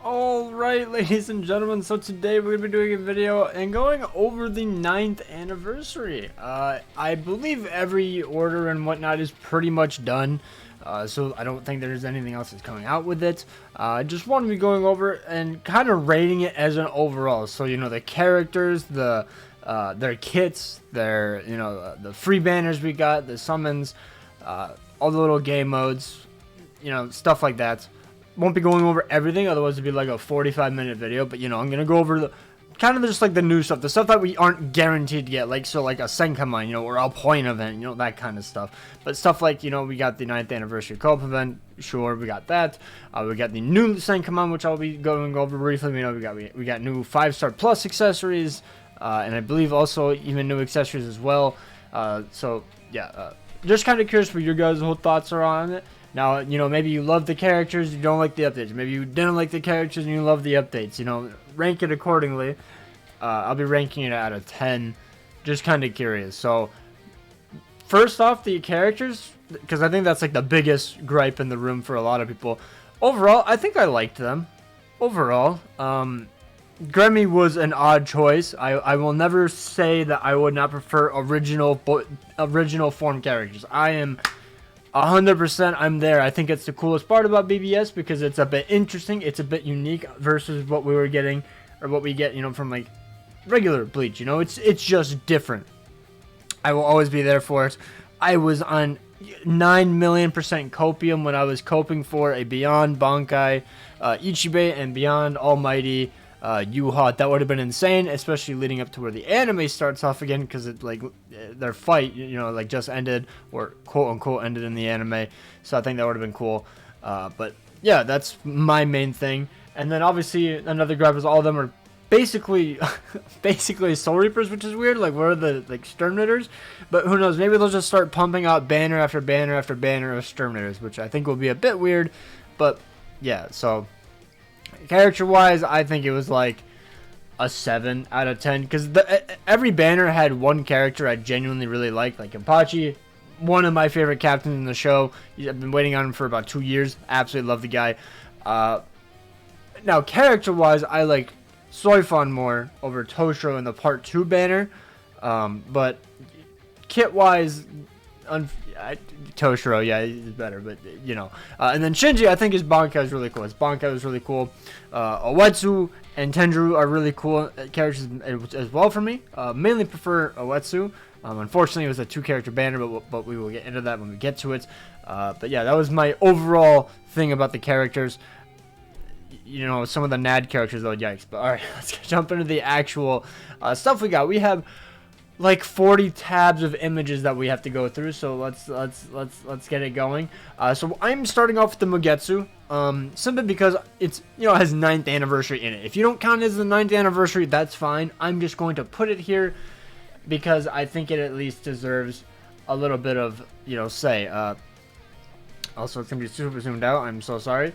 Alright, ladies and gentlemen, so today we're going to be doing a video and going over the 9th anniversary. I believe every order and whatnot is pretty much done, so I don't think there's anything else that's coming out with it. I just want to be going over and kind of rating it as an overall. So, you know, the characters, their kits, the free banners we got, the summons, all the little game modes, stuff like that. Won't be going over everything, otherwise it'd be like a 45-minute video, but I'm gonna go over the kind of just like the new stuff, the stuff that we aren't guaranteed to get, like a Senkaimon, or a point event, that kind of stuff. But stuff like, we got the 9th anniversary co-op event, sure, we got that. We got the new Senkaimon, which I'll be going over briefly. We got new 5-star plus accessories, and I believe also even new accessories as well. Just kind of curious what your guys' whole thoughts are on it. Now, maybe you love the characters, you don't like the updates. Maybe you didn't like the characters and you love the updates. Rank it accordingly. I'll be ranking it out of 10. Just kind of curious. So, first off, the characters, because I think that's like the biggest gripe in the room for a lot of people. Overall, I think I liked them. Overall, Grammy was an odd choice. I will never say that I would not prefer original form characters. I am 100% I'm there. I think it's the coolest part about BBS because it's a bit interesting, it's a bit unique versus what we were getting, or what we get, from like regular Bleach. It's just different. I will always be there for it. I was on 9,000,000% copium when I was coping for a Beyond Bankai Ichibe and Beyond Almighty Yuha. That would have been insane, especially leading up to where the anime starts off again, because it their fight just ended, or quote unquote ended in the anime. So I think that would have been cool. But yeah, that's my main thing. And then obviously another gripe is all of them are basically Soul Reapers, which is weird. Like, where are the exterminators? But who knows, maybe they'll just start pumping out banner after banner after banner of exterminators, which I think will be a bit weird. But yeah, so character wise, I think it was like a 7 out of 10, because every banner had one character I genuinely really liked, like Kenpachi, one of my favorite captains in the show. I've been waiting on him for about 2 years. Absolutely love the guy. Now, character wise, I like Soifon more over Toshiro in the part 2 banner, but kit wise, Toshiro, yeah, he's better, but and then Shinji, I think his Bankai is really cool. His Bankai was really cool. Owetsu and Tenjuru are really cool characters as well for me. Mainly prefer Owetsu. Unfortunately, it was a 2-character banner, but we will get into that when we get to it. But yeah, that was my overall thing about the characters. Some of the NAD characters though, yikes. But alright, let's jump into the actual stuff we got. We have like 40 tabs of images that we have to go through, so let's get it going. So I'm starting off with the Mugetsu, simply because it's has 9th anniversary in it. If you don't count it as the 9th anniversary, that's fine. I'm just going to put it here because I think it at least deserves a little bit of say. Also, it's gonna be super zoomed out. I'm so sorry.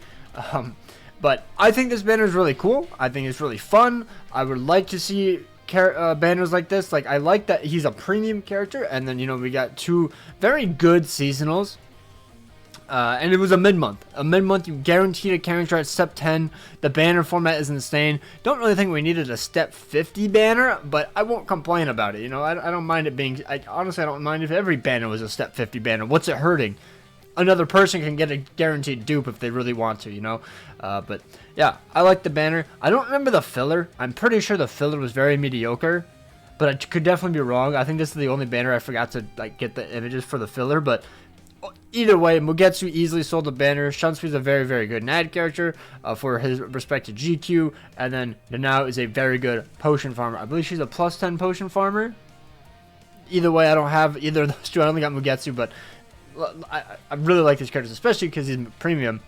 But I think this banner is really cool. I think it's really fun. I would like to see banners like this. Like, I like that he's a premium character, and then we got 2 very good seasonals, and it was a mid-month. You guaranteed a character at step 10. The banner format is insane. Don't really think we needed a step 50 banner, but I won't complain about it. I don't mind it being, honestly, I don't mind if every banner was a step 50 banner. What's it hurting? Another person can get a guaranteed dupe if they really want to, but yeah, I like the banner. I don't remember the filler. I'm pretty sure the filler was very mediocre, but I could definitely be wrong. I think this is the only banner I forgot to get the images for the filler, but either way, Mugetsu easily sold the banner. Shunsui is a very, very good NAD character for his respect to GQ, and then Nanao is a very good potion farmer. I believe she's a plus 10 potion farmer. Either way, I don't have either of those two. I only got Mugetsu, but I really like these characters, especially because he's premium.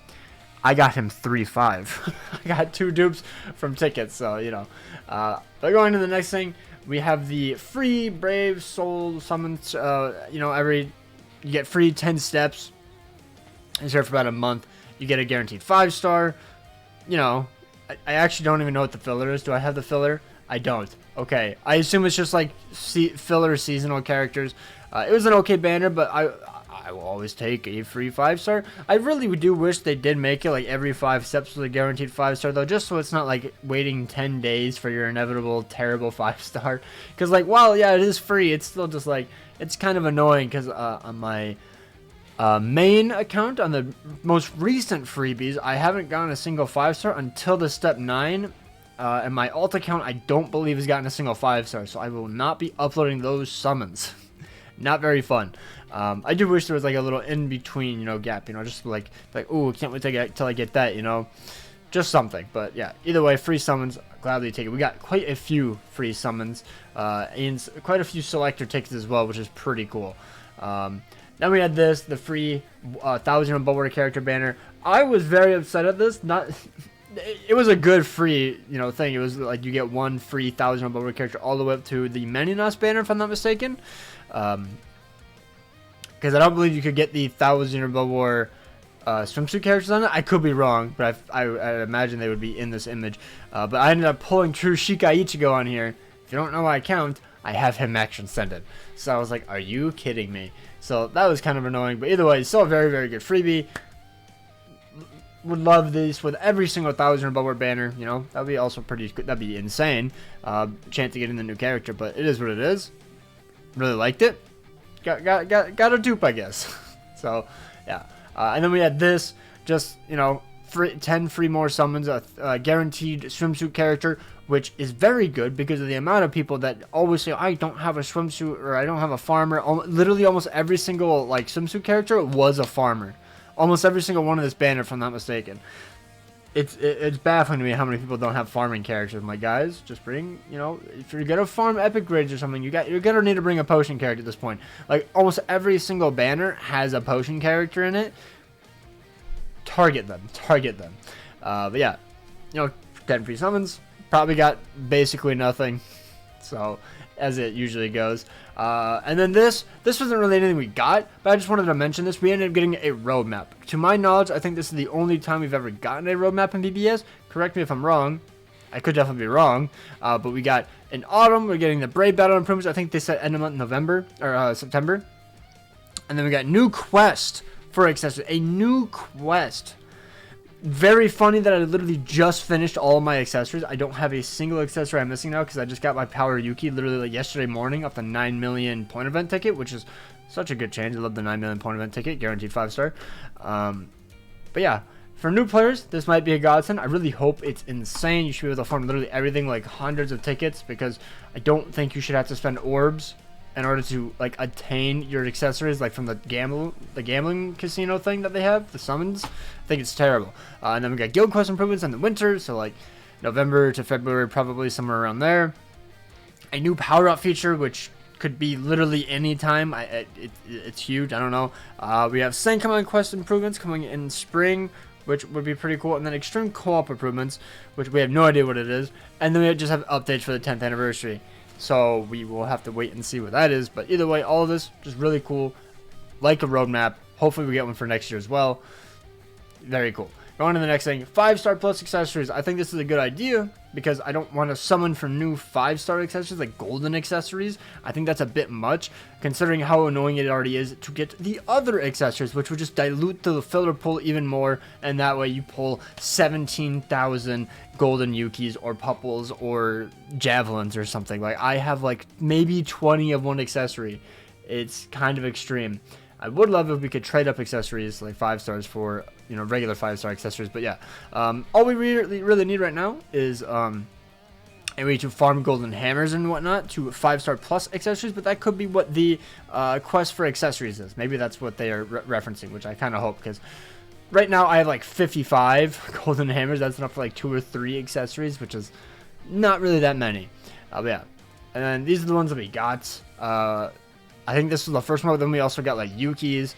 I got him 3-5. I got 2 dupes from tickets, so But going to the next thing, we have the free Brave Soul summons. You get free 10 steps. It's here for about a month. You get a guaranteed 5-star. I actually don't even know what the filler is. Do I have the filler? I don't. Okay, I assume it's just like filler seasonal characters. It was an okay banner, but I will always take a free 5-star. I really do wish they did make it like every 5 steps was a guaranteed 5-star though, just so it's not like waiting 10 days for your inevitable terrible 5-star. Because like, while yeah, it is free, it's still just like, it's kind of annoying because on my main account, on the most recent freebies, I haven't gotten a single 5-star until the step 9. And my alt account, I don't believe has gotten a single 5-star, so I will not be uploading those summons. Not very fun. I do wish there was like a little in between, you know, gap, you know, just like oh, can't wait till I get that, you know, just something. But yeah, either way, free summons, gladly take it. We got quite a few free summons, and quite a few selector tickets as well, which is pretty cool. Then we had this, the free 1,000 above water character banner. I was very upset at this. It was a good free, you know, thing. It was like you get one free 1,000 above water character all the way up to the Meninas banner, if I'm not mistaken. Because I don't believe you could get the 1,000 above water swimsuit characters on it. I could be wrong, but I imagine they would be in this image. But I ended up pulling True Shika Ichigo on here. If you don't know my account, I have him action sended. So I was like, are you kidding me? So that was kind of annoying. But either way, it's still a very, very good freebie. Would love this with every single 1,000 above water banner. You know, that'd be also pretty good. That'd be insane. Chance to get in the new character, but it is what it is. Really liked it. Got a dupe, I guess. So yeah, and then we had this, just, you know, 10 free more summons, a guaranteed swimsuit character, which is very good because of the amount of people that always say, I don't have a swimsuit, or I don't have a farmer. Literally almost every single like swimsuit character was a farmer. Almost every single one of this banner, if I'm not mistaken. It's baffling to me how many people don't have farming characters. I'm like, guys, just bring, you know, if you're gonna farm epic grids or something, you're gonna need to bring a potion character at this point. Like, almost every single banner has a potion character in it. Target them. But yeah, you know, 10 free summons. Probably got basically nothing. So, as it usually goes. And then this wasn't really anything we got, but I just wanted to mention this. We ended up getting a roadmap. To my knowledge, I think this is the only time we've ever gotten a roadmap in BBS. Correct me if I'm wrong. I could definitely be wrong. But we got in autumn, we're getting the Brave Battle improvements. I think they said end of month November, or September. And then we got new quest for accessory. A new quest. Very funny that I literally just finished all of my accessories. I don't have a single accessory I'm missing now because I just got my Power Yuki literally like yesterday morning off the 9 million point event ticket, which is such a good change. I love the 9 million point event ticket, guaranteed 5-star. But yeah, for new players, this might be a godsend. I really hope it's insane. You should be able to farm literally everything, like hundreds of tickets, because I don't think you should have to spend orbs in order to like attain your accessories, like from the gambling casino thing that they have, the summons. I think it's terrible. And then we got guild quest improvements in the winter, so like November to February, probably somewhere around there. A new power up feature, which could be literally any time. It's huge. I don't know. We have Senkaimon quest improvements coming in spring, which would be pretty cool. And then extreme co-op improvements, which we have no idea what it is. And then we just have updates for the 10th anniversary. So we will have to wait and see what that is. But either way, all of this just really cool. Like a roadmap. Hopefully we get one for next year as well. Very cool. Going to the next thing. 5-star plus accessories. I think this is a good idea because I don't want to summon for new 5-star accessories, like golden accessories. I think that's a bit much, considering how annoying it already is to get the other accessories, which would just dilute the filler pull even more. And that way you pull 17,000 golden Yukis or Pupples or Javelins or something. Like, I have like maybe 20 of one accessory. It's kind of extreme. I would love if we could trade up accessories like 5 stars for, you know, regular 5-star accessories. But yeah, all we really need right now is a way to farm golden hammers and whatnot to 5-star plus accessories. But that could be what the quest for accessories is. Maybe that's what they are referencing, which I kind of hope, because right now I have like 55 golden hammers. That's enough for like 2 or 3 accessories, which is not really that many. But yeah, and then these are the ones that we got. I think this was the first one, but then we also got like Yukis.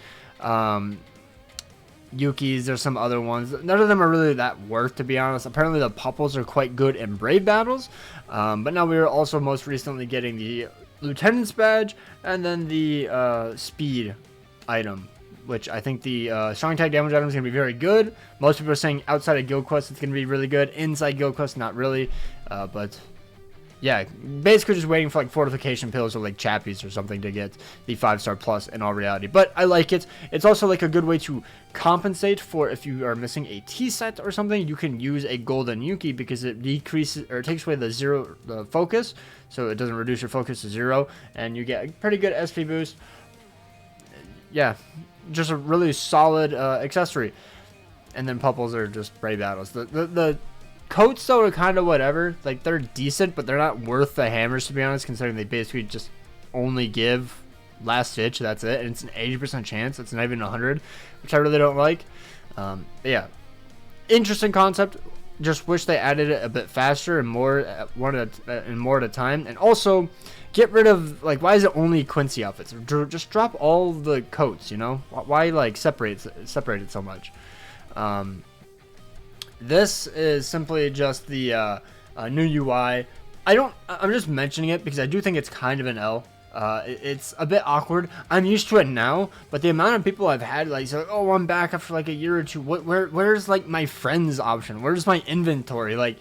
There's some other ones. None of them are really that worth, to be honest. Apparently the Pupples are quite good in Brave battles. But now we are also most recently getting the Lieutenant's Badge and then the Speed item, which I think the Strong Tag Damage item is going to be very good. Most people are saying outside of Guild Quest it's going to be really good. Inside Guild Quest, not really. But yeah, basically just waiting for like fortification pills or like chappies or something to get the 5-star plus in all reality. But I like it. It's also like a good way to compensate for if you are missing a T set or something. You can use a golden Yuki because it decreases or it takes away the focus, so it doesn't reduce your focus to 0, and you get a pretty good SP boost. Yeah, just a really solid accessory. And then Pupples are just brave battles. The coats though are kind of whatever. Like they're decent, but they're not worth the hammers to be honest, considering they basically just only give last stitch. That's it, and it's an 80% chance. It's not even 100, which I really don't like. Yeah, interesting concept. Just wish they added it a bit faster and more more at a time. And also, get rid of like why is it only Quincy outfits? Just drop all the coats. You know why like separate it so much. This is simply just the new UI. I'm just mentioning it because I do think it's kind of an L. It's a bit awkward. I'm used to it now, but the amount of people I've had like say, oh, I'm back after like a year or two. Where's like my friends option? Where's my inventory? Like,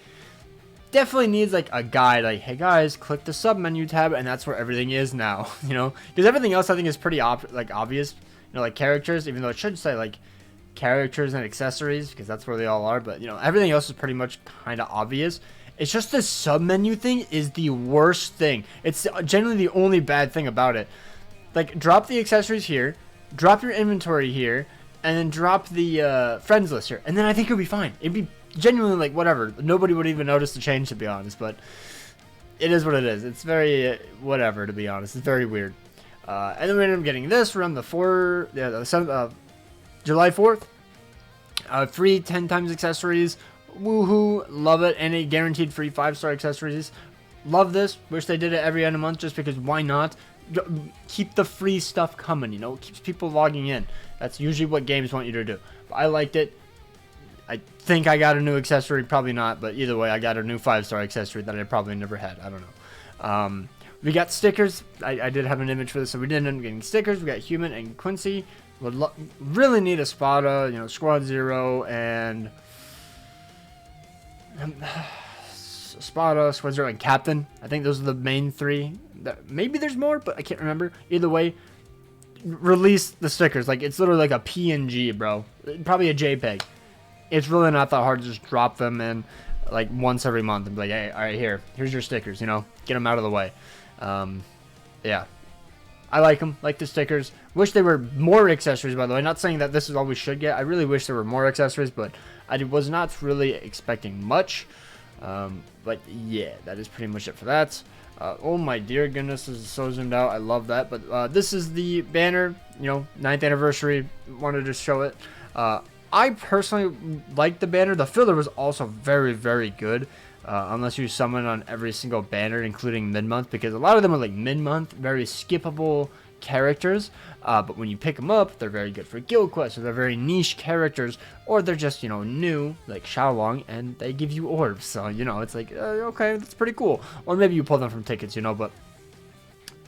definitely needs like a guide. Like, hey guys, click the sub menu tab, and that's where everything is now. You know, because everything else I think is pretty obvious. You know, like characters, even though it should say like characters and accessories because that's where they all are. But you know, everything else is pretty much kind of obvious. It's just the sub menu thing is the worst thing. It's generally the only bad thing about it. Like, drop the accessories here, drop your inventory here, and then drop the friends list here, and then I think it'll be fine. It'd be genuinely like whatever. Nobody would even notice the change, to be honest. But it is what it is. It's very whatever, to be honest. It's very weird. And then we ended up getting this around the 7th, July 4th. Free 10 times accessories. Woohoo, love it. And a guaranteed free 5-star accessories. Love this. Wish they did it every end of month just because why not? Keep the free stuff coming, you know, it keeps people logging in. That's usually what games want you to do. But I liked it. I think I got a new accessory, probably not, but either way I got a new 5-star accessory that I probably never had. I don't know. We got stickers. I did have an image for this, so we did end up getting stickers. We got Human and Quincy. Would really need a Spada, you know, Squad Zero and Spada, Squad Zero, and Captain. I think those are the main 3. Maybe there's more, but I can't remember. Either way, release the stickers. Like, it's literally like a PNG, bro. Probably a JPEG. It's really not that hard to just drop them in like once every month and be like, hey, all right, here's your stickers, you know, get them out of the way. Yeah, I like them, like the stickers. Wish there were more accessories, by the way. Not saying that this is all we should get. I really wish there were more accessories, but I was not really expecting much. But yeah, that is pretty much it for that. Oh my dear goodness, this is so zoomed out. I love that. But this is the banner, you know, 9th anniversary. Wanted to show it. I personally like the banner. The filler was also very, very good. Unless you summon on every single banner, including mid-month, because a lot of them are like mid-month, very skippable characters. But when you pick them up, they're very good for guild quests, or they're very niche characters, or they're just, you know, new, like Xiaolong, and they give you orbs. So, you know, it's like, okay, that's pretty cool. Or maybe you pull them from tickets, you know, but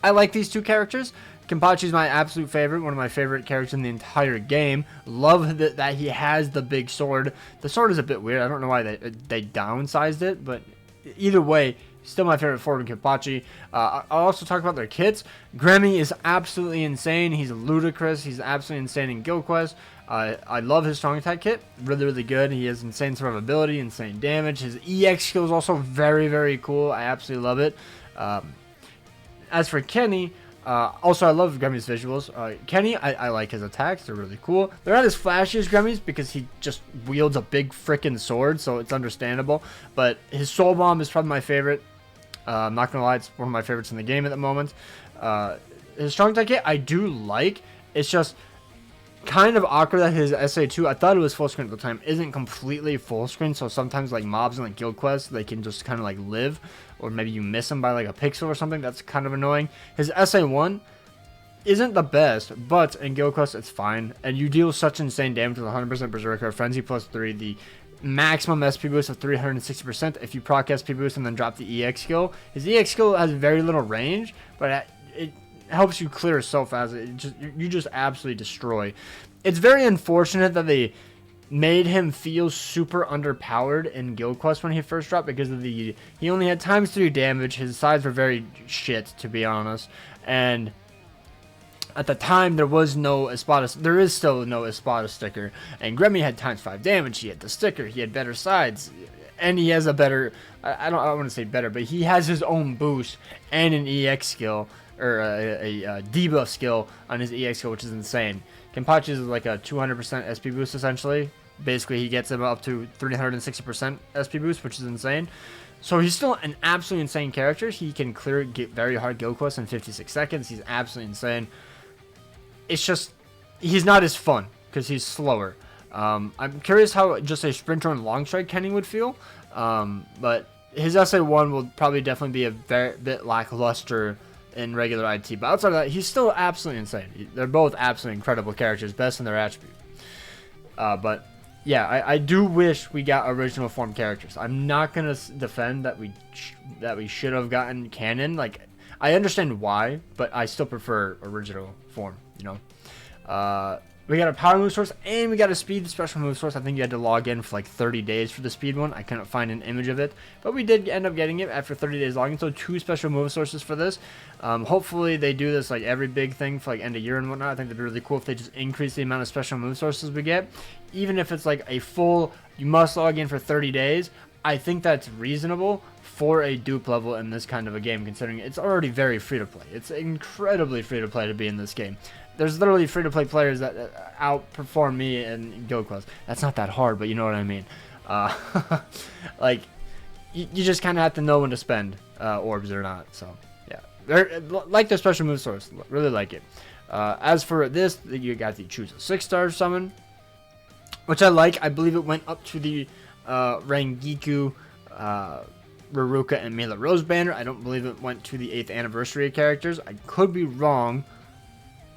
I like these 2 characters. Kenpachi's my absolute favorite, one of my favorite characters in the entire game. Love that he has the big sword. The sword is a bit weird. I don't know why they downsized it, but either way, still my favorite forward in Kenpachi. I'll also talk about their kits. Gremmy is absolutely insane. He's ludicrous. He's absolutely insane in Guild Quest. I love his strong attack kit. Really, really good. He has insane survivability, insane damage. His EX skill is also very, very cool. I absolutely love it. As for Kenny, also, I love Gremmy's visuals. Kenny, I like his attacks. They're really cool. They're not as flashy as Gremmy's because he just wields a big freaking sword, so it's understandable. But his Soul Bomb is probably my favorite. I'm not going to lie, it's one of my favorites in the game at the moment. His strong attack kit, I do like. It's just kind of awkward that his SA2, I thought it was full screen at the time, isn't completely full screen. So sometimes like mobs and like guild quests, they can just kind of like live, or maybe you miss them by like a pixel or something. That's kind of annoying. His SA1 isn't the best, but in guild quests it's fine, and you deal such insane damage with 100% Berserker, Frenzy plus 3, the maximum SP boost of 360% if you proc SP boost and then drop the EX skill. His EX skill has very little range, but it helps you clear so fast. You just absolutely destroy. It's very unfortunate that they made him feel super underpowered in Guild Quest when he first dropped because of he only had ×3 damage. His sides were very shit, to be honest, and at the time there was no Espada. There is still no Espada sticker, and Gremmy had ×5 damage. He had the sticker. He had better sides, and he has a better. I don't want to say better, but he has his own boost and an EX skill or a debuff skill on his EX skill, which is insane. Kenpachi's is like a 200% SP boost essentially. Basically, he gets him up to 360% SP boost, which is insane. So he's still an absolutely insane character. He can clear very hard Guild Quests in 56 seconds. He's absolutely insane. It's just, he's not as fun because he's slower. I'm curious how just a sprinter and long strike Kenny would feel. But his SA1 will probably definitely be a bit lackluster in regular IT. But outside of that, he's still absolutely insane. They're both absolutely incredible characters, best in their attribute. But yeah, I do wish we got original form characters. I'm not gonna defend that we should have gotten canon. Like, I understand why, but I still prefer original form. You know, we got a power move source and we got a speed special move source. I think you had to log in for like 30 days for the speed one. I couldn't find an image of it, but we did end up getting it after 30 days logging. So 2 special move sources for this. Hopefully they do this like every big thing for like end of year and whatnot. I think that'd be really cool if they just increase the amount of special move sources we get, even if it's like a full you must log in for 30 days. I think that's reasonable for a dupe level in this kind of a game, considering it's already very free to play. It's incredibly free to play to be in this game. There's literally free to play players that outperform me in Guild Quest. That's not that hard, but you know what I mean. Like, you just kind of have to know when to spend orbs or not. So yeah, like the special move source, really like it. As for this, you got the choose a 6-star summon, which I like. I believe it went up to the Rangiku, Ruruka, and Mela Rose banner. I don't believe it went to the 8th anniversary characters. I could be wrong,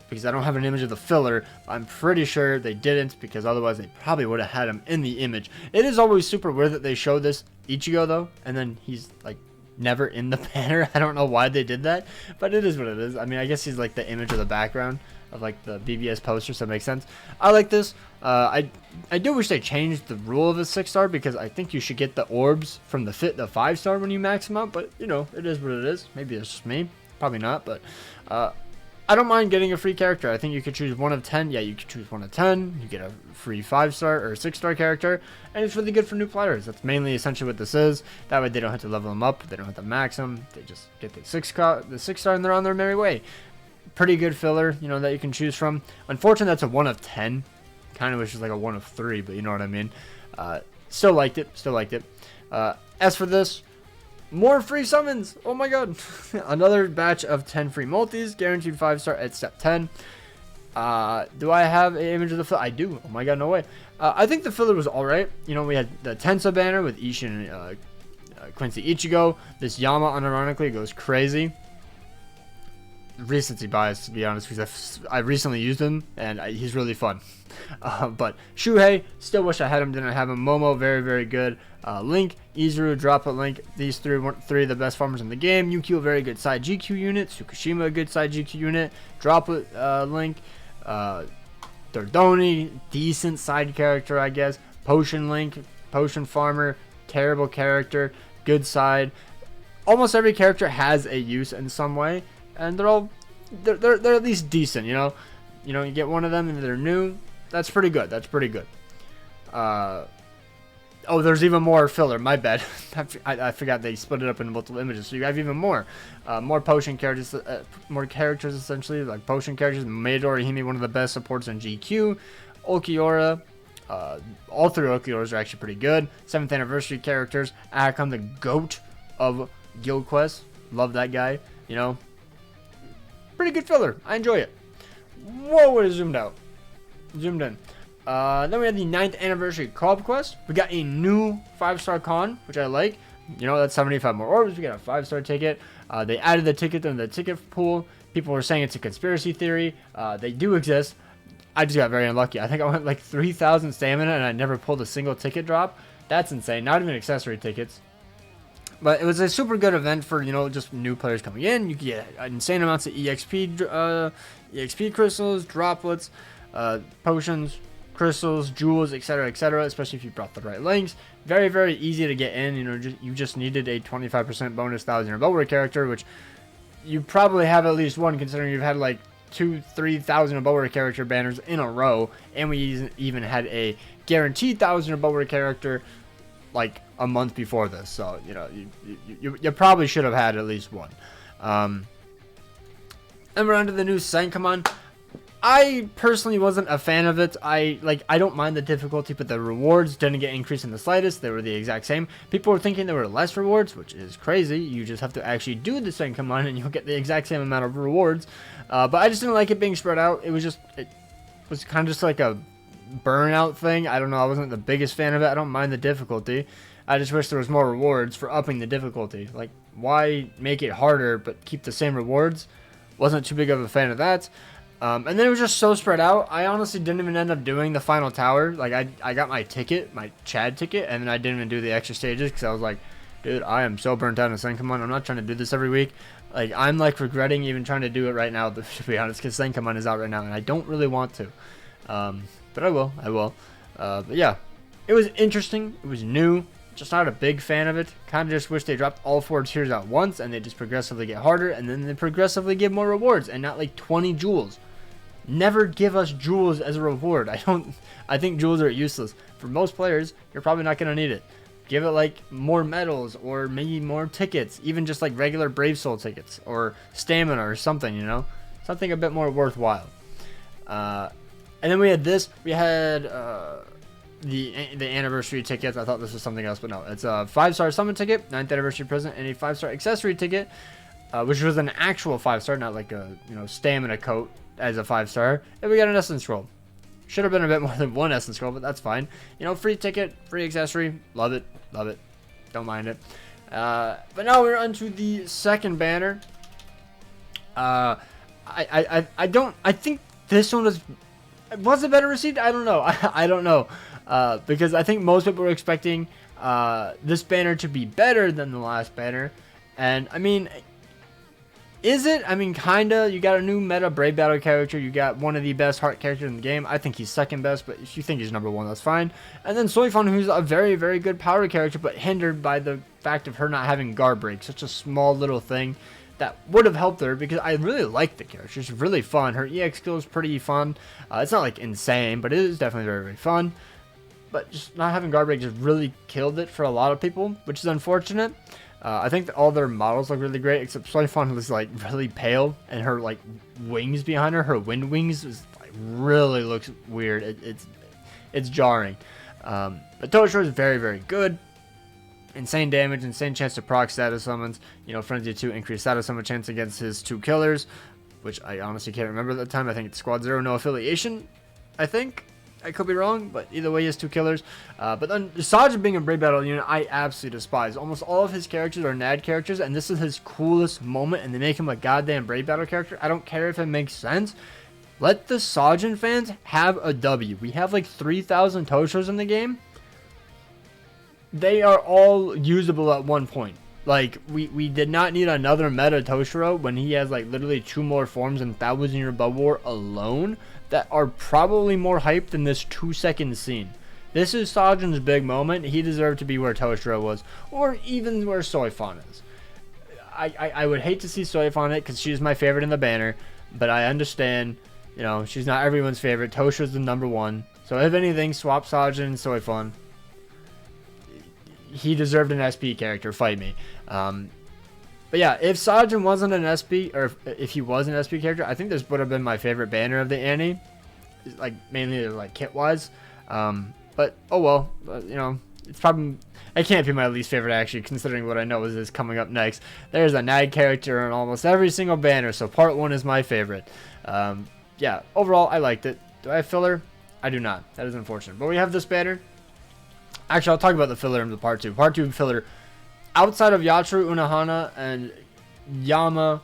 because I don't have an image of the filler. I'm pretty sure they didn't, because otherwise they probably would have had him in the image. It is always super weird that they show this Ichigo though, and then he's like never in the banner. I don't know why they did that, but it is what it is. I mean, I guess he's like the image of the background of like the BBS poster, so it makes sense. I like this. I do wish they changed the rule of a 6-star, because I think you should get the orbs from the 5-star when you max them out, but you know, it is what it is. Maybe it's just me, probably not, but I don't mind getting a free character. I think you could choose 1 of 10. Yeah, you could choose 1 of 10. You get a free 5-star or 6-star character, and it's really good for new players. That's mainly essentially what this is. That way they don't have to level them up. They don't have to max them. They just get the 6-star and they're on their merry way. Pretty good filler, you know, that you can choose from. Unfortunately, that's a 1 of 10. Kind of wish it was like a 1 of 3, but you know what I mean. Still liked it. Still liked it. As for this, more free summons. Oh my god. Another batch of 10 free multis, guaranteed 5-star at step 10. Do I have an image of the filler? I do. Oh my god, no way. I think the filler was alright. You know, we had the Tensa banner with Ishin and Quincy Ichigo. This Yama unironically goes crazy. Recency bias, to be honest, because I recently used him and he's really fun. But Shuhei, still wish I had him, didn't have him. Momo, very, very good. Link, Izuru, Droplet Link, these three of the best farmers in the game. Yukio, very good side GQ unit. Tsukushima, a good side GQ unit. Droplet Link, Dordoni, decent side character, I guess. Potion Link, Potion Farmer, terrible character, good side. Almost every character has a use in some way, and they're at least decent, you know. You get one of them and they're new. That's pretty good. That's pretty good. Oh, there's even more filler. My bad. I forgot they split it up into multiple images, so you have even more. More potion characters, more characters essentially, like potion characters. Maidori Hime, one of the best supports in GQ. Okiora. All 3 Okioras are actually pretty good. 7th anniversary characters. Akon, the GOAT of Guild Quest. Love that guy. You know, pretty good filler. I enjoy it. Whoa, it zoomed out. Zoomed in. Then we have the 9th anniversary co-op quest. We got a new 5-star con, which I like. You know, that's 75 more orbs. We got a 5-star ticket. They added the ticket in the ticket pool. People were saying it's a conspiracy theory. They do exist. I just got very unlucky. I think I went like 3,000 stamina and I never pulled a single ticket drop. That's insane. Not even accessory tickets. But it was a super good event for, you know, just new players coming in. You get insane amounts of EXP crystals, droplets, potions. crystals, jewels, etc., especially if you brought the right links. Very, very easy to get in. You just needed a 25% bonus 1,000 Above character, which you probably have at least one, considering you've had like 2,000-3,000 Above character banners in a row, and we even had a guaranteed 1,000 Above character like a month before this. So you probably should have had at least one. And we're on to the new Senkaimon. I personally wasn't a fan of it. I don't mind the difficulty, but the rewards didn't get increased in the slightest. They were the exact same. People were thinking there were less rewards, which is crazy. You just have to actually do the Senkaimon and you'll get the exact same amount of rewards. But I just didn't like it being spread out. It was kind of just like a burnout thing. I don't know. I wasn't the biggest fan of it. I don't mind the difficulty. I just wish there was more rewards for upping the difficulty. Like, why make it harder but keep the same rewards? Wasn't too big of a fan of that. And then it was just so spread out. I honestly didn't even end up doing the final tower. Like, I got my ticket, my Chad ticket, and then I didn't even do the extra stages because I was like, dude, I am so burnt out on Senkaimon. I'm not trying to do this every week. Like, I'm like regretting even trying to do it right now, to be honest, because Senkaimon is out right now, and I don't really want to. But I will. But yeah, it was interesting. It was new. Just not a big fan of it. Kind of just wish they dropped all 4 tiers at once, and they just progressively get harder, and then they progressively give more rewards, and not like 20 jewels. Never give us jewels as a reward. I think jewels are useless. For most players, you're probably not going to need it. Give it like more medals or maybe more tickets, even just like regular Brave Soul tickets or stamina or something, something a bit more worthwhile. And then we had this. We had the anniversary tickets. I thought this was something else, but no. It's a 5-star summon ticket, 9th anniversary present, and a 5-star accessory ticket, which was an actual 5-star, not like a stamina coat as a 5-star. And we got an essence scroll. Should have been a bit more than one essence scroll, but that's fine. Free ticket, free accessory. Love it. Don't mind it. But now we're on to the second banner. I think this one was it better received? I don't know. I don't know. Because I think most people were expecting this banner to be better than the last banner. And I mean, is it? I mean, kinda. You got a new meta Brave Battle character. You got one of the best heart characters in the game. I think he's second best, but if you think he's number 1, that's fine. And then Soifon, who's a very, very good power character, but hindered by the fact of her not having guard break. Such a small little thing that would have helped her, because I really like the character. She's really fun. Her EX skill is pretty fun. It's not like insane, but it is definitely very, very fun. But just not having guard break just really killed it for a lot of people, which is unfortunate. I think that all their models look really great, except Soifon was like really pale, and her like wings behind her wind wings, is like really looks weird. It's jarring. But Toshiro is very, very good. Insane damage, insane chance to proc status summons. Frenzy 2 increased status summon chance against his 2 killers, which I honestly can't remember at the time. I think it's Squad 0, no affiliation. I think. I could be wrong, but either way, he has 2 killers. But then Sajin being a Brave Battle unit, I absolutely despise. Almost all of his characters are NAD characters, and this is his coolest moment, and they make him a goddamn Brave Battle character. I don't care if it makes sense. Let the Sajin fans have a W. We have like 3,000 Toshiros in the game. They are all usable at one point. Like, we did not need another meta Toshiro when he has like literally 2 more forms in 1,000-year Above War alone that are probably more hyped than this 2-second scene. This is Sajin's big moment. He deserved to be where Toshiro was, or even where Soifon is. I would hate to see Soifon it, because she's my favorite in the banner, but I understand, she's not everyone's favorite. Toshiro's the number 1. So if anything, swap Sajin and Soifon. He deserved an SP character. Fight me. But yeah, if Sajin wasn't an SP, or if he was an SP character, I think this would have been my favorite banner of the Annie. Like, mainly like kit-wise. But, oh well. It's probably... It can't be my least favorite, actually, considering what I know is coming up next. There's a NAG character in almost every single banner, so part 1 is my favorite. Yeah, overall, I liked it. Do I have filler? I do not. That is unfortunate. But we have this banner. Actually, I'll talk about the filler in the part 2. Part 2 filler. Outside of Yatsu, Unohana, and Yama,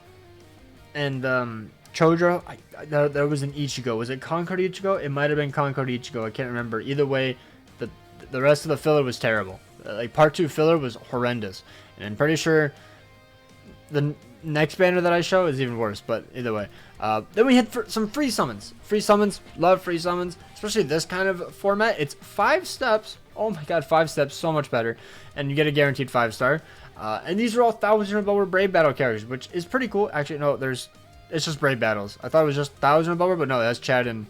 and Chodra, there was an Ichigo. Was it Concord Ichigo? It might have been Concord Ichigo. I can't remember. Either way, the rest of the filler was terrible. Like, part 2 filler was horrendous. And I'm pretty sure the next banner that I show is even worse, but either way. Then we hit some free summons. Free summons, love free summons, especially this kind of format. It's 5 steps. Oh my god, 5 steps, so much better. And you get a guaranteed 5-star. And these are all 1000 or lower Brave Battle characters, which is pretty cool. Actually, no, it's just Brave Battles. I thought it was just 1000 or lower, but no, that's Chad and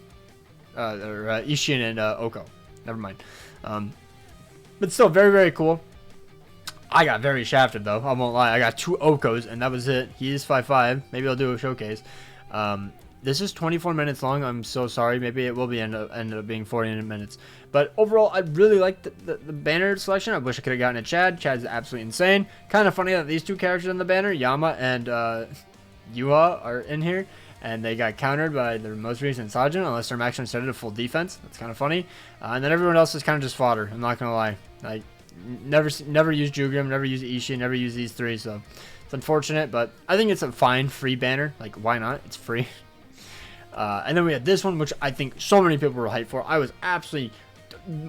Ishin and Oko. Never mind. But still, very, very cool. I got very shafted, though. I won't lie. I got 2 Okos, and that was it. He is 5'5". Maybe I'll do a showcase. This is 24 minutes long. I'm so sorry. Maybe it will be end up being 40 minutes. But overall, I really like the banner selection. I wish I could have gotten a Chad. Chad's absolutely insane. Kind of funny that these 2 characters in the banner, Yama and Yuha, are in here. And they got countered by their most recent Sajin, unless they're maxing instead of full defense. That's kind of funny. And then everyone else is kind of just fodder. I'm not going to lie. Like, never use Jugrim, never use Ishii, never use these 3. So it's unfortunate, but I think it's a fine free banner. Like, why not? It's free. And then we had this one, which I think so many people were hyped for. I was absolutely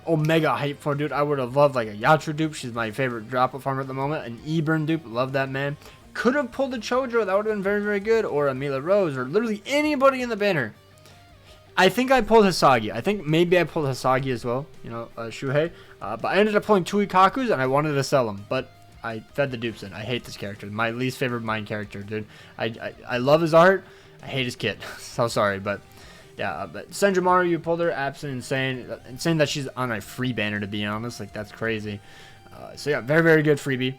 omega hyped for, dude. I would have loved like a Yatra dupe. She's my favorite drop farmer at the moment. An Eburn dupe. Love that, man. Could have pulled a Chojo. That would have been very, very good. Or a Mila Rose. Or literally anybody in the banner. I think I pulled Hisagi. I think maybe I pulled Hisagi as well. You know, Shuhei. But I ended up pulling 2 Ikakus and I wanted to sell them. But I fed the dupes in. I hate this character. My least favorite mine character, dude. I love his art. I hate his kit. So sorry, but yeah. But Senjamaru, you pulled her. Absolutely insane. Insane that she's on a free banner, to be honest. Like, that's crazy. So yeah, very, very good freebie.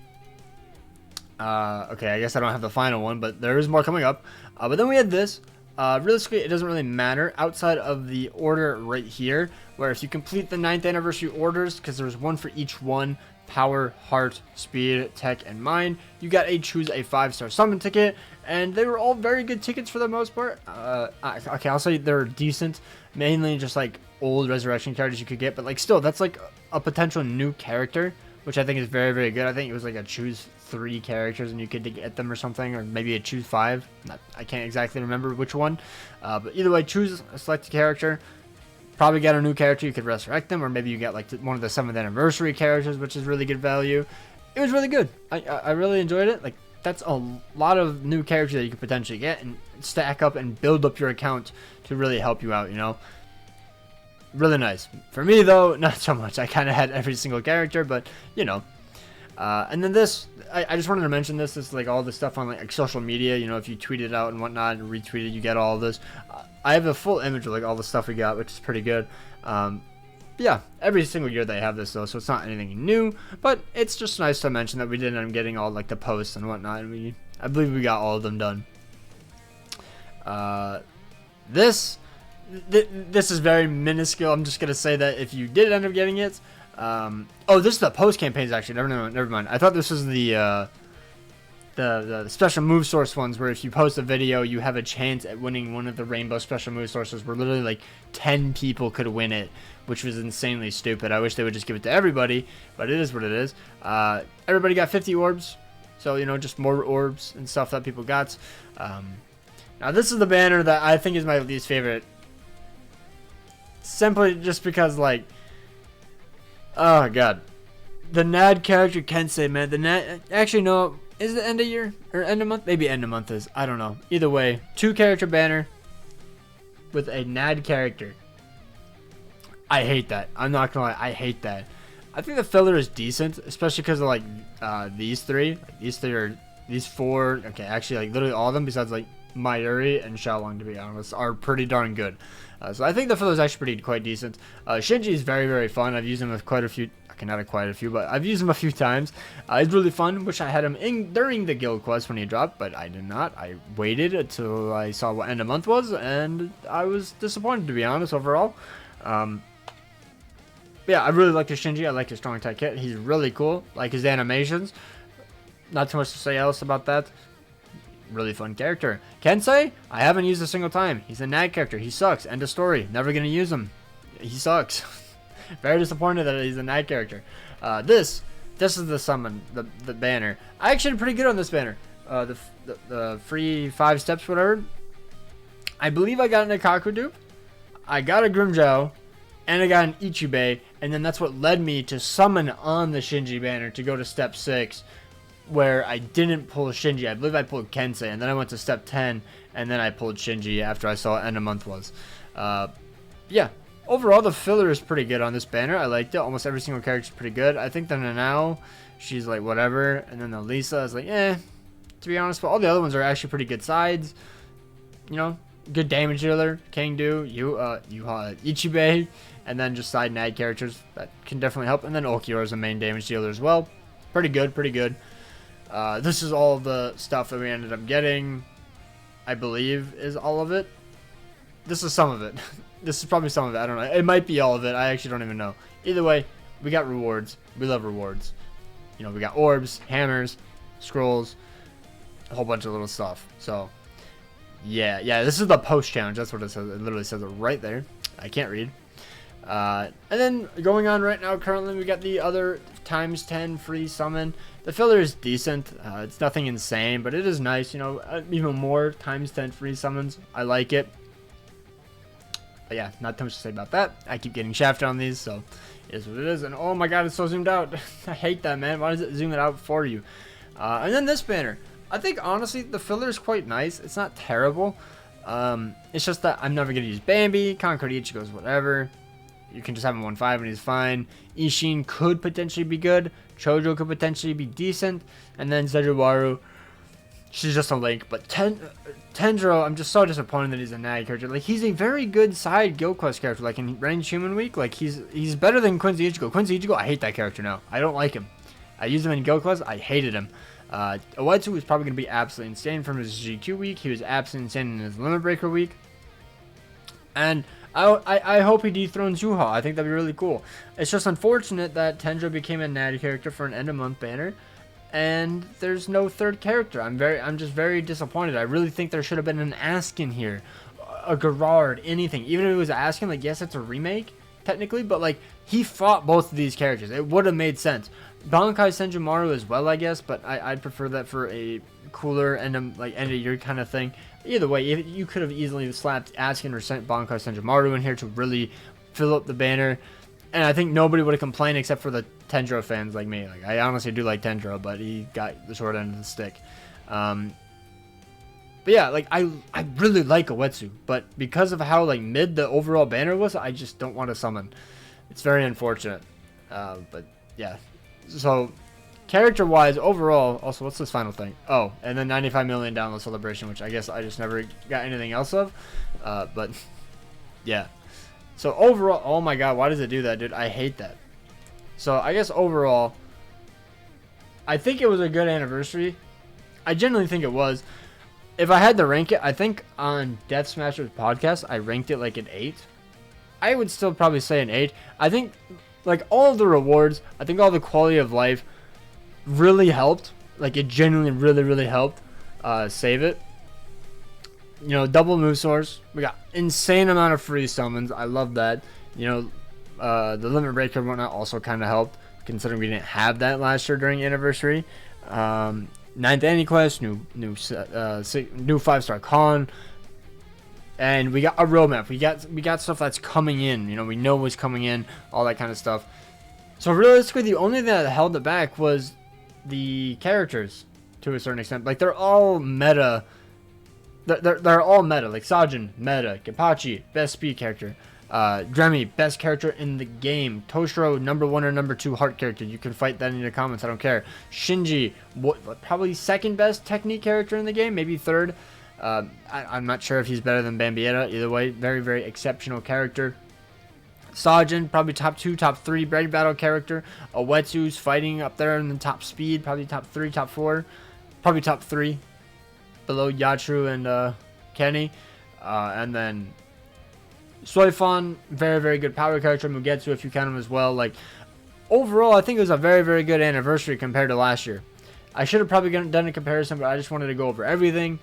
Okay, I guess I don't have the final one, but there is more coming up. But then we had this. Realistically, it doesn't really matter outside of the order right here, where if you complete the 9th anniversary orders, because there's one for each one, power, heart, speed, tech, and mind, you got to choose a 5-star summon ticket, and they were all very good tickets for the most part. Okay, I'll say they're decent, mainly just like old resurrection characters you could get, but like still, that's like a potential new character, which I think is very, very good. I think it was like a choose 3 characters and you could get them or something, or maybe a choose 5. I can't exactly remember which one, but either way, choose a selected character. Probably get a new character, you could resurrect them, or maybe you get like one of the 7th anniversary characters, which is really good value. It was really good. I really enjoyed it. Like, that's a lot of new characters that you could potentially get and stack up and build up your account to really help you out, you know. Really nice. For me though, not so much. I kind of had every single character, but you know. And then this, I just wanted to mention this. This is like all the stuff on like social media. You know, if you tweet it out and whatnot and retweet it, you get all of this. I have a full image of like all the stuff we got, which is pretty good. Yeah, every single year they have this though, so it's not anything new. But it's just nice to mention that we did end up getting all like the posts and whatnot. And I believe we got all of them done. This is very minuscule. I'm just gonna say that if you did end up getting it. Oh, this is the post campaigns actually. Never mind. I thought this was the special move source ones, where if you post a video, you have a chance at winning one of the rainbow special move sources, where literally like 10 people could win it, which was insanely stupid. I wish they would just give it to everybody, but it is what it is. Everybody got 50 orbs, so you know, just more orbs and stuff that people got. Now this is the banner that I think is my least favorite, simply just because like, oh god, the NAD character Kensei, man. The NAD, actually no, is it end of year or end of month? Maybe end of month is, I don't know. Either way, 2 character banner with a NAD character. I hate that. I'm not gonna lie, I hate that. I think the filler is decent, especially because of like these 3. Like, these 4. Okay, actually like literally all of them besides like Mayuri and Xiaolong, to be honest, are pretty darn good. So I think the filler is actually quite decent. Shinji is very, very fun. I've used him with quite a few. Okay, not quite a few, but I've used him a few times. He's really fun. Wish I had him in during the guild quest when he dropped, but I did not. I waited until I saw what end of month was, and I was disappointed, to be honest, overall. Yeah, I really like his Shinji. I like his strong attack kit. He's really cool. Like his animations. Not too much to say else about that. Really fun character. Kensei, I haven't used a single time. He's a nag character. He sucks. End of story. Never gonna use him. He sucks. Very disappointed that he's a nag character. This is the summon, the banner. I actually did pretty good on this banner. The free 5 steps, whatever. I believe I got an Ikaku dupe. I got a Grimmjow, and I got an Ichibei, and then that's what led me to summon on the Shinji banner to go to step 6. where I didn't pull Shinji. I believe I pulled Kensei, and then I went to step 10, and then I pulled Shinji after I saw what end of month was. Yeah, overall the filler is pretty good on this banner. I liked it. Almost every single character is pretty good. I think the Nanao, she's like whatever, and then the Lisa is like to be honest. But all the other ones are actually pretty good sides. You know, good damage dealer, Kangdu, Ichibei, and then just side nag characters that can definitely help. And then Okiura is a main damage dealer as well. Pretty good, pretty good. This is all the stuff that we ended up getting. I believe is all of it. This is some of it. This is probably some of it. I don't know. It might be all of it. I actually don't even know. Either way, we got rewards. We love rewards. You know, we got orbs, hammers, scrolls, a whole bunch of little stuff. So, yeah. This is the post challenge. That's what it says. It literally says it right there. I can't read. And then going on right now, currently we got the other ×10 free summon. The filler is decent. It's nothing insane, but it is nice. You know, even more ×10 free summons. I like it. But yeah, not too much to say about that. I keep getting shafted on these, so it is what it is. And oh my god, it's so zoomed out. I hate that, man. Why does it zoom it out for you? And then this banner. I think, honestly, the filler is quite nice. It's not terrible. It's just that I'm never going to use Bambi. Concord Ichigo's whatever. You can just have him 1-5 and he's fine. Ishin could potentially be good. Chojo could potentially be decent. And then Zejuwaru, she's just a link. But Tendro, I'm just so disappointed that he's a nag character. Like, he's a very good side Guild Quest character. Like, in Range Human Week, like, he's better than Quincy Ichigo. Quincy Ichigo, I hate that character now. I don't like him. I used him in Guild Quest. I hated him. Owetsu was probably going to be absolutely insane from his GQ week. He was absolutely insane in his Limit Breaker week. And I hope he dethrones Yuha. I think that'd be really cool. It's just unfortunate that Tendro became a natty character for an end of month banner, and there's no third character. I'm just very disappointed. I really think there should have been an Askin here, a Gerard, anything. Even if it was Askin, like, yes, it's a remake technically, but like, he fought both of these characters. It would have made sense. Bankai Senjumaru as well, I guess, but I'd prefer that for a cooler end of year kind of thing. Either way, you could have easily slapped Askin or sent Bankai Senjumaru in here to really fill up the banner, and I think nobody would have complained except for the Tendro fans like me. Like, I honestly do like Tendro, but he got the short end of the stick. But yeah, like, I really like Owetsu, but because of how like mid the overall banner was, I just don't want to summon. It's very unfortunate. But yeah, so character-wise, overall, also, what's this final thing? Oh, and then 95 million download celebration, which I guess I just never got anything else of. But yeah. So overall, oh my god, why does it do that, dude? I hate that. So I guess overall, I think it was a good anniversary. I genuinely think it was. If I had to rank it, I think on Death Smashers podcast, I ranked it like an 8. I would still probably say an 8. I think, like, all of the rewards, I think all the quality of life really helped. Like, it genuinely really helped save it. You know, double move source. We got insane amount of free summons. I love that. You know, the limit breaker and whatnot also kind of helped, considering we didn't have that last year during anniversary. 9th Anti-Quest, new 5-star con, and we got a roadmap. We got stuff that's coming in. You know, we know what's coming in, all that kind of stuff. So realistically, the only thing that held it back was the characters to a certain extent. Like, they're all meta. They're all meta. Like Sajin, meta. Genpachi, best speed character. Dremi, best character in the game. Toshiro, number 1 or number 2 heart character. You can fight that in the comments. I don't care. Shinji, probably second best technique character in the game. Maybe third. I'm not sure if he's better than Bambietta. Either way, very exceptional character. Sajin, probably top 2, top 3 bread battle character. Owetsu's fighting up there in the top speed. Probably top 3, top 4. Probably top 3. Below Yatru and Kenny. And then Soifon, very good power character. Mugetsu, if you count him as well. Like, overall, I think it was a very good anniversary compared to last year. I should have probably done a comparison, but I just wanted to go over everything.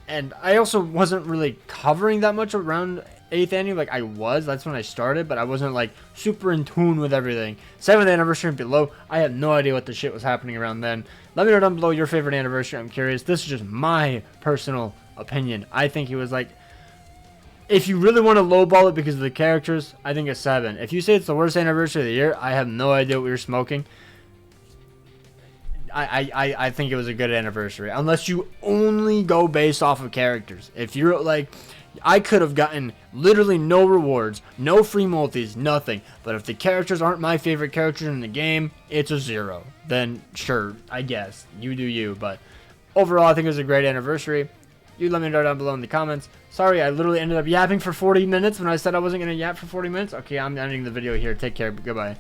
And I also wasn't really covering that much around 8th anniversary. Like, I was. That's when I started, but I wasn't, like, super in tune with everything. 7th anniversary and below, I had no idea what the shit was happening around then. Let me know down below your favorite anniversary. I'm curious. This is just my personal opinion. I think it was, like, if you really want to lowball it because of the characters, I think a 7. If you say it's the worst anniversary of the year, I have no idea what you're smoking. I think it was a good anniversary. Unless you only go based off of characters. If you're like, I could have gotten literally no rewards, no free multis, nothing. But if the characters aren't my favorite characters in the game, it's a 0. Then sure, I guess. You do you. But overall, I think it was a great anniversary. You let me know down below in the comments. Sorry, I literally ended up yapping for 40 minutes when I said I wasn't going to yap for 40 minutes. Okay, I'm ending the video here. Take care. Goodbye.